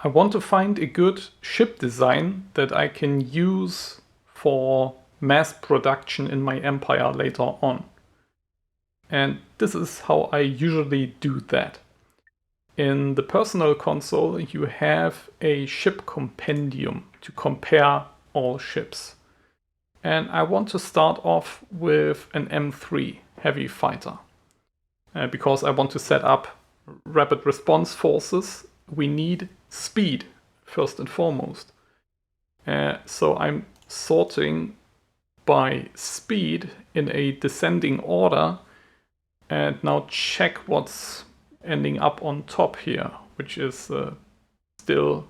I want to find a good ship design that I can use for mass production in my empire later on. And this is how I usually do that. In the personal console, you have a ship compendium to compare all ships. And I want to start off with an M3 heavy fighter. Because I want to set up rapid response forces, we need speed first and foremost. So I'm sorting by speed in a descending order, and now check what's ending up on top here, which is still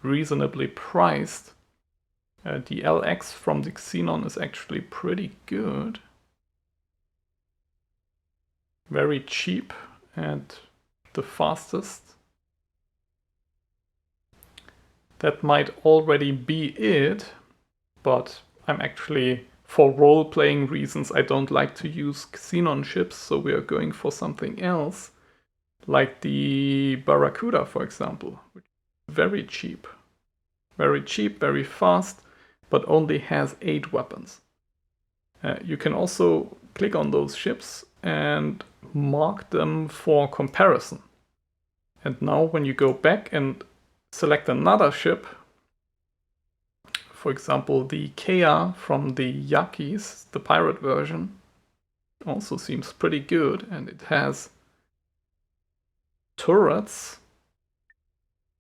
reasonably priced. The LX from the Xenon is actually pretty good. Very cheap and the fastest. That might already be it, but I'm actually, for role-playing reasons, I don't like to use Xenon ships, so we are going for something else, like the Barracuda, for example, which is very cheap. Very cheap, very fast, but only has 8 weapons. You can also click on those ships and mark them for comparison. And now when you go back and select another ship, for example the 𝗬𝗂𝗧 from the Yaquis, the pirate version, also seems pretty good, and it has turrets.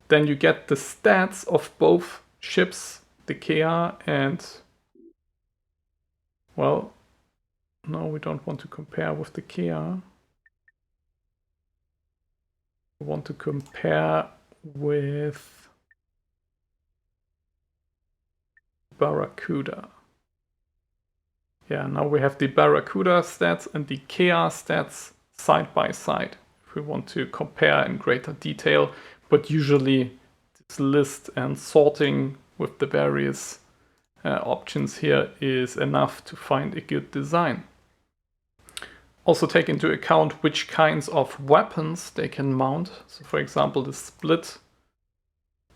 Then you get the stats of both ships, the 𝗬𝗂𝗧 and, well, no, we don't want to compare with the 𝗬𝗂𝗧. We want to compare with Barracuda. Yeah, now we have the Barracuda stats and the 𝗬𝗂𝗧 stats side by side if we want to compare in greater detail, but usually this list and sorting with the various options here is enough to find a good design. Also take into account which kinds of weapons they can mount. So for example, the Split,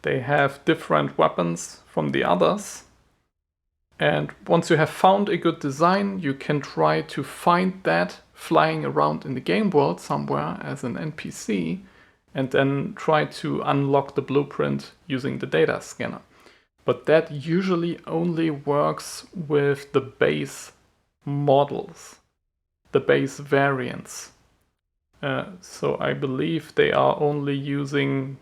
they have different weapons from the others. And once you have found a good design, you can try to find that flying around in the game world somewhere as an NPC, and then try to unlock the blueprint using the data scanner. But that usually only works with the base models, the base variants. So I believe they are only using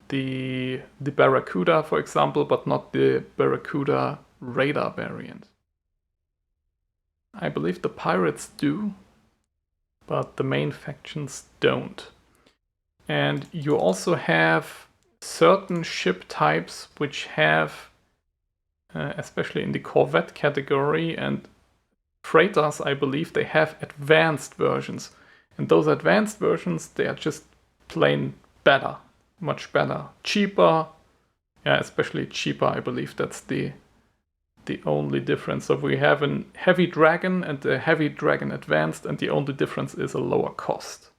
the Barracuda, for example, but not the Barracuda radar variant. I believe the pirates do, but the main factions don't. And you also have certain ship types which have, especially in the corvette category and freighters, I believe they have advanced versions. And those advanced versions, they are just plain better, much better, cheaper. Yeah, especially cheaper, I believe that's the only difference. So we have a heavy dragon and a heavy dragon advanced, and the only difference is a lower cost.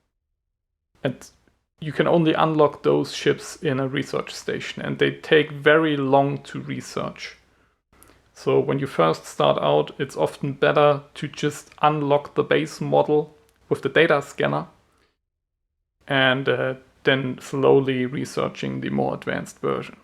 And you can only unlock those ships in a research station, and they take very long to research. So when you first start out, it's often better to just unlock the base model with the data scanner and then slowly researching the more advanced version.